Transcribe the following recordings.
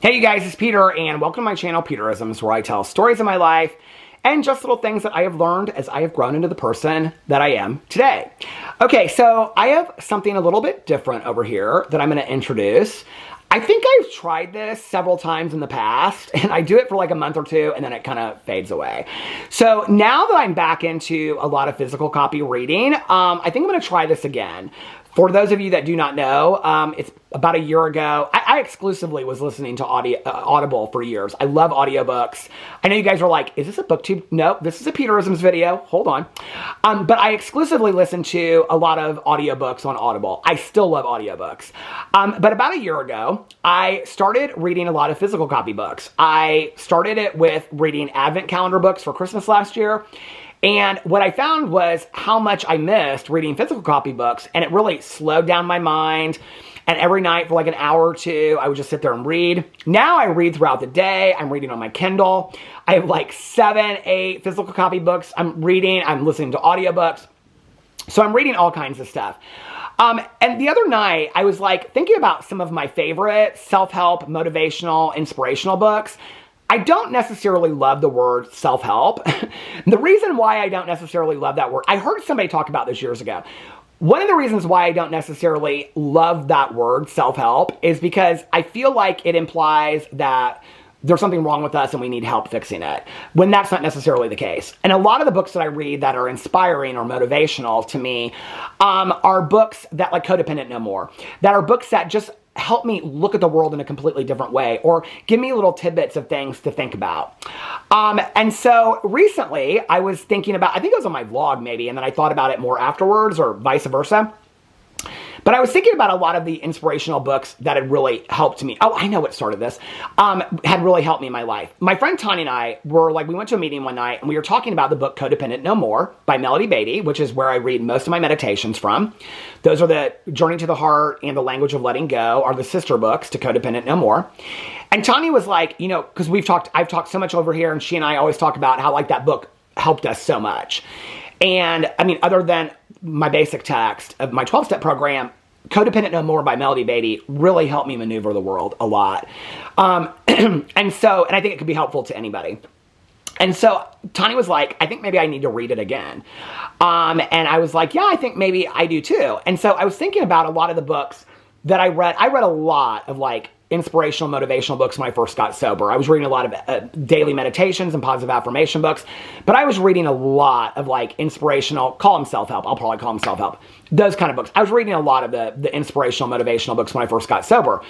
Hey you guys, it's Peter and welcome to my channel, Peterisms, where I tell stories of my life and just little things that I have learned as I have grown into the person that I am today. Okay, so I have something a little bit different over here that I'm going to introduce. I think I've tried this several times in the past, and I do it for like a month or two, and then it kind of fades away. So now that I'm back into a lot of physical copy reading, I think I'm going to try this again. For those of you that do not know, it's about a year ago. I exclusively was listening to Audible for years. I love audiobooks. I know you guys are like, is this a booktube? No, this is a Peterisms video. Hold on. But I exclusively listen to a lot of audiobooks on Audible. I still love audiobooks. But about a year ago, I started reading a lot of physical copy books. I started it with reading Advent calendar books for Christmas last year. And what I found was how much I missed reading physical copy books, and it really slowed down my mind. And every night for like an hour or two, I would just sit there and read. Now I read throughout the day. I'm reading on my Kindle. I have like 7, 8 physical copy books I'm reading. I'm listening to audiobooks. So I'm reading all kinds of stuff. And the other night, I was like thinking about some of my favorite self-help, motivational, inspirational books. I don't necessarily love the word self-help. The reason why I don't necessarily love that word, I heard somebody talk about this years ago. One of the reasons why I don't necessarily love that word, self-help, is because I feel like it implies that there's something wrong with us and we need help fixing it, when that's not necessarily the case. And a lot of the books that I read that are inspiring or motivational to me are books that, like Codependent No More, that are books that just help me look at the world in a completely different way, or give me little tidbits of things to think about. And so recently I was thinking about, I think it was on my vlog maybe, and then I thought about it more afterwards, or vice versa. But I was thinking about a lot of the inspirational books that had really helped me. Oh, I know what started this. Had really helped me in my life. My friend Tanya and I were like, we went to a meeting one night and we were talking about the book Codependent No More by Melody Beatty, which is where I read most of my meditations from. Those are the Journey to the Heart and The Language of Letting Go are the sister books to Codependent No More. And Tanya was like, you know, because I've talked so much over here, and she and I always talk about how like that book helped us so much. And I mean, other than my basic text of my 12-step program, Codependent No More by Melody Beatty really helped me maneuver the world a lot. And I think it could be helpful to anybody. And so Tanya was like, I think maybe I need to read it again. And I was like, yeah, I think maybe I do too. And so I was thinking about a lot of the books that I read. I read a lot of like inspirational, motivational books when I first got sober. I was reading a lot of daily meditations and positive affirmation books, but I was reading a lot of like inspirational, call them self-help. I'll probably call them self-help. Those kind of books. I was reading a lot of the inspirational, motivational books when I first got sober,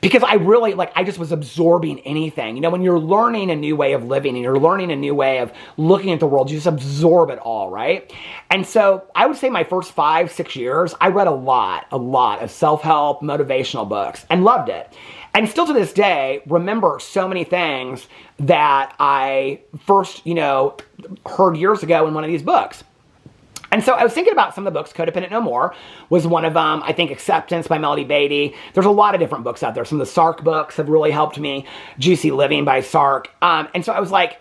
because I really, I just was absorbing anything. You know, when you're learning a new way of living and you're learning a new way of looking at the world, you just absorb it all, right? And so I would say my first 5, 6 years, I read a lot of self-help, motivational books and loved it. And still to this day, remember so many things that I first, heard years ago in one of these books. And so I was thinking about some of the books. Codependent No More was one of them. I think Acceptance by Melody Beatty. There's a lot of different books out there. Some of the Sark books have really helped me. Juicy Living by Sark. And so I was like,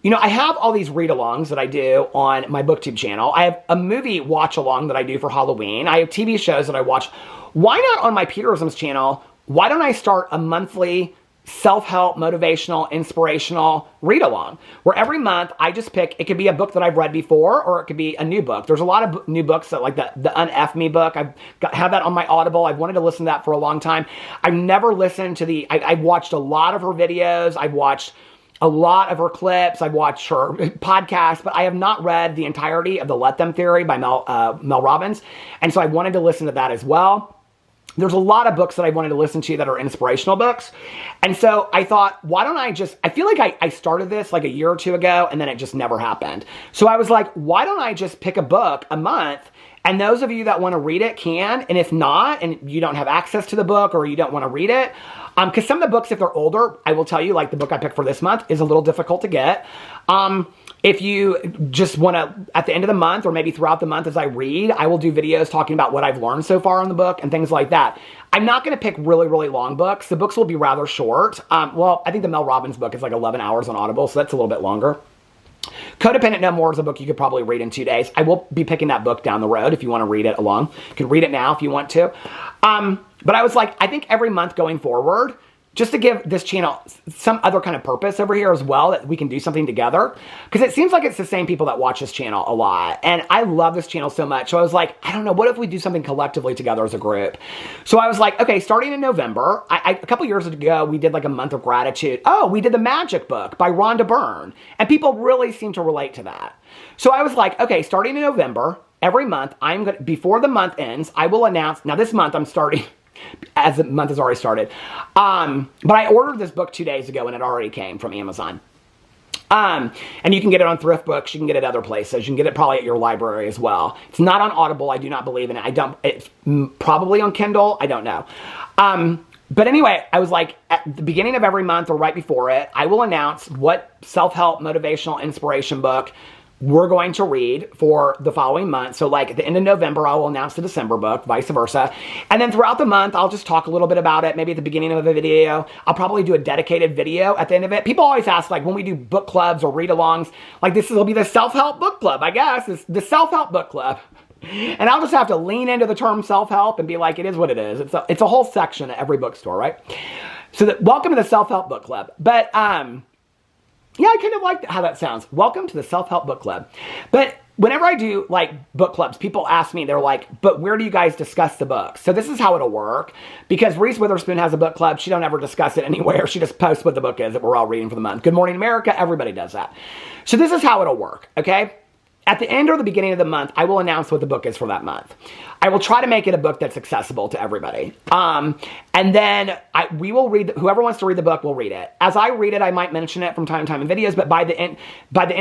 I have all these read-alongs that I do on my BookTube channel. I have a movie watch-along that I do for Halloween. I have TV shows that I watch. Why not on my Peterisms channel? Why don't I start a monthly self-help, motivational, inspirational read-along, where every month I just pick, it could be a book that I've read before, or it could be a new book. There's a lot of new books that, like the Unf Me book. Have that on my Audible. I've wanted to listen to that for a long time. I've never listened to I've watched a lot of her videos. I've watched a lot of her clips. I've watched her podcast, but I have not read the entirety of the Let Them Theory by Mel Robbins. And so I wanted to listen to that as well. There's a lot of books that I wanted to listen to that are inspirational books. And so I thought, why don't I feel like I started this like a year or two ago, and then it just never happened. So I was like, why don't I just pick a book a month, and those of you that want to read it can, and if not, and you don't have access to the book or you don't want to read it, because some of the books, if they're older, I will tell you, like the book I picked for this month is a little difficult to get. If you just want to, at the end of the month or maybe throughout the month as I read, I will do videos talking about what I've learned so far on the book and things like that. I'm not going to pick really, really long books. The books will be rather short. Well, I think the Mel Robbins book is like 11 hours on Audible, so that's a little bit longer. Codependent No More is a book you could probably read in 2 days. I will be picking that book down the road if you want to read it along. You can read it now if you want to. But I was like, I think every month going forward, just to give this channel some other kind of purpose over here as well, that we can do something together. Because it seems like it's the same people that watch this channel a lot. And I love this channel so much. So I was like, I don't know, what if we do something collectively together as a group? So I was like, okay, starting in November, a couple years ago, we did like a month of gratitude. Oh, we did the Magic Book by Rhonda Byrne. And people really seem to relate to that. So I was like, okay, starting in November, every month, before the month ends, I will announce, now this month I'm starting, as the month has already started. But I ordered this book 2 days ago and it already came from Amazon. And you can get it on Thrift Books. You can get it other places. You can get it probably at your library as well. It's not on Audible. I do not believe in it. It's probably on Kindle. I don't know. But anyway, I was like, at the beginning of every month or right before it, I will announce what self-help, motivational, inspiration book we're going to read for the following month. So like at the end of November, I will announce the December book, vice versa. And then throughout the month, I'll just talk a little bit about it. Maybe at the beginning of a video, I'll probably do a dedicated video at the end of it. People always ask, like, when we do book clubs or read-alongs, like this will be the self-help book club, I guess. It's the self-help book club. And I'll just have to lean into the term self-help and be like, it is what it is. It's a whole section at every bookstore, right? So welcome to the self-help book club. But, yeah, I kind of like how that sounds. Welcome to the Self-Help Book Club. But whenever I do like book clubs, people ask me, they're like, but where do you guys discuss the books? So this is how it'll work. Because Reese Witherspoon has a book club. She don't ever discuss it anywhere. She just posts what the book is that we're all reading for the month. Good Morning America. Everybody does that. So this is how it'll work, okay? At the end or the beginning of the month, I will announce what the book is for that month. I will try to make it a book that's accessible to everybody. And then we will read, whoever wants to read the book will read it. As I read it, I might mention it from time to time in videos, but by the end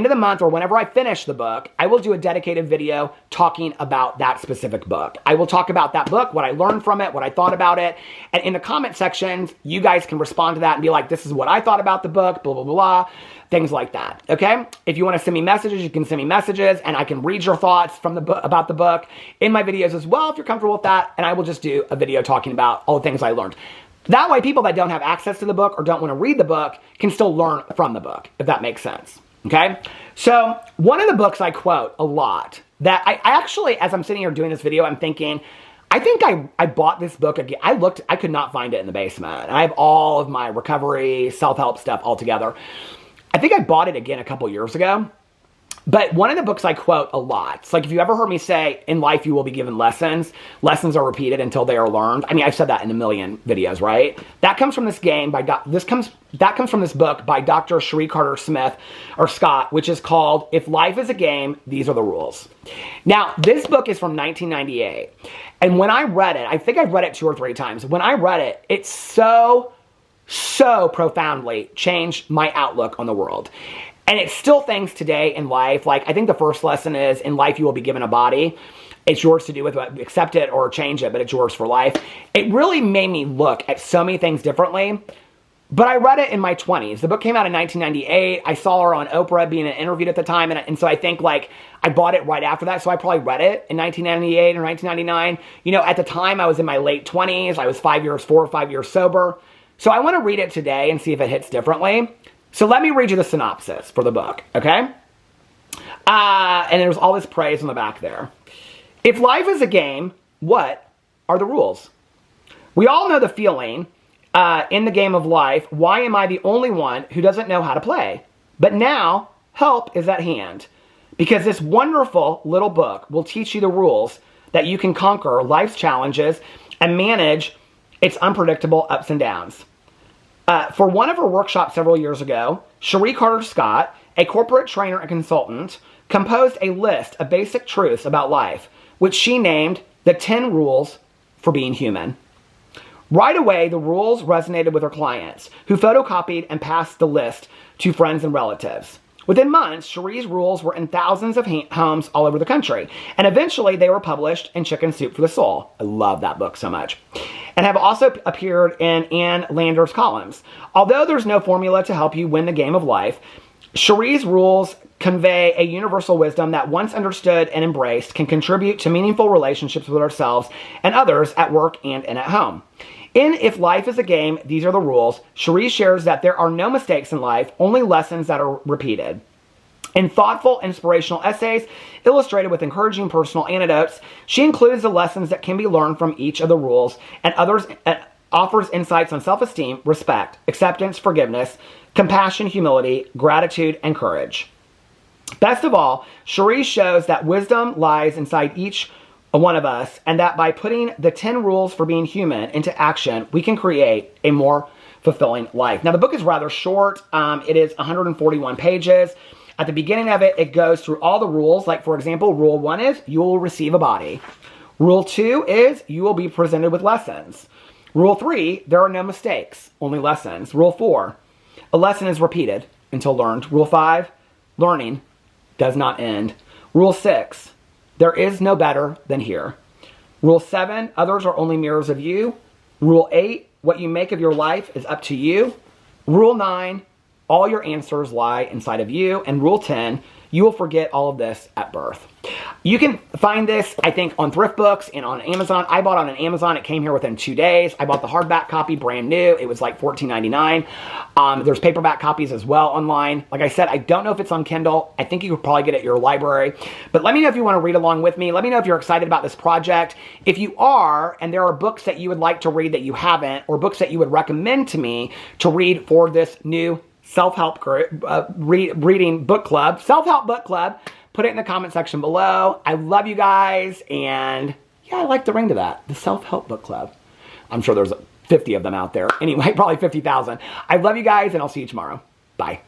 of the month or whenever I finish the book, I will do a dedicated video talking about that specific book. I will talk about that book, what I learned from it, what I thought about it. And in the comment sections, you guys can respond to that and be like, this is what I thought about the book, blah, blah, blah, blah. Things like that, okay? If you want to send me messages, you can send me messages, and I can read your thoughts from the book about the book in my videos as well, if you're comfortable with that, and I will just do a video talking about all the things I learned. That way, people that don't have access to the book or don't want to read the book can still learn from the book, if that makes sense, okay? So, one of the books I quote a lot, that I actually, as I'm sitting here doing this video, I'm thinking, I think I bought this book again. I could not find it in the basement. I have all of my recovery, self-help stuff all together. I think I bought it again a couple years ago, but one of the books I quote a lot, it's like if you ever heard me say, in life you will be given lessons, lessons are repeated until they are learned. I mean, I've said that in a million videos, right? That comes from this game that comes from this book by Dr. Cherie Scott, which is called If Life is a Game, These Are the Rules. Now, this book is from 1998, and when I read it, I think I've read it 2 or 3 times. When I read it, it's so profoundly changed my outlook on the world. And it's still things today in life. Like, I think the first lesson is, in life you will be given a body. It's yours to do with it, accept it or change it, but it's yours for life. It really made me look at so many things differently. But I read it in my 20s. The book came out in 1998. I saw her on Oprah being interviewed at the time. And so I think, like, I bought it right after that. So I probably read it in 1998 or 1999. You know, at the time I was in my late 20s. I was 4 or 5 years sober. So I want to read it today and see if it hits differently. So let me read you the synopsis for the book, okay? And there's all this praise on the back there. If life is a game, what are the rules? We all know the feeling in the game of life. Why am I the only one who doesn't know how to play? But now, help is at hand. Because this wonderful little book will teach you the rules that you can conquer life's challenges and manage its unpredictable ups and downs. For one of her workshops several years ago, Cherie Scott, a corporate trainer and consultant, composed a list of basic truths about life, which she named the 10 rules for being human. Right away, the rules resonated with her clients, who photocopied and passed the list to friends and relatives. Within months, Cherie's rules were in thousands of homes all over the country, and eventually they were published in Chicken Soup for the Soul. I love that book so much. And have also appeared in Ann Landers' columns. Although there's no formula to help you win the game of life, Cherie's rules convey a universal wisdom that, once understood and embraced, can contribute to meaningful relationships with ourselves and others at work and at home. In If Life is a Game, These Are the Rules, Cherie shares that there are no mistakes in life, only lessons that are repeated. In thoughtful, inspirational essays, illustrated with encouraging personal anecdotes, she includes the lessons that can be learned from each of the rules and others offers insights on self-esteem, respect, acceptance, forgiveness, compassion, humility, gratitude, and courage. Best of all, Cherie shows that wisdom lies inside each one of us, and that by putting the 10 rules for being human into action, we can create a more fulfilling life. Now, the book is rather short. It is 141 pages. At the beginning of it, it goes through all the rules. Like, for example, rule 1 is you will receive a body. Rule 2 is you will be presented with lessons. Rule 3, there are no mistakes, only lessons. Rule 4, a lesson is repeated until learned. Rule 5, learning does not end. Rule 6, there is no better than here. Rule 7, others are only mirrors of you. Rule 8, what you make of your life is up to you. Rule 9, all your answers lie inside of you. And Rule 10, you will forget all of this at birth. You can find this, I think, on Thrift Books and on Amazon. I bought on Amazon. It came here within 2 days. I bought the hardback copy brand new. It was like $14.99. There's paperback copies as well online. Like I said, I don't know if it's on Kindle. I think you could probably get it at your library. But let me know if you want to read along with me. Let me know if you're excited about this project. If you are, and there are books that you would like to read that you haven't, or books that you would recommend to me to read for this new self-help group, reading book club, self-help book club, put it in the comment section below. I love you guys, and yeah, I like the ring to that, the self-help book club. I'm sure there's 50 of them out there. Anyway, probably 50,000. I love you guys, and I'll see you tomorrow. Bye.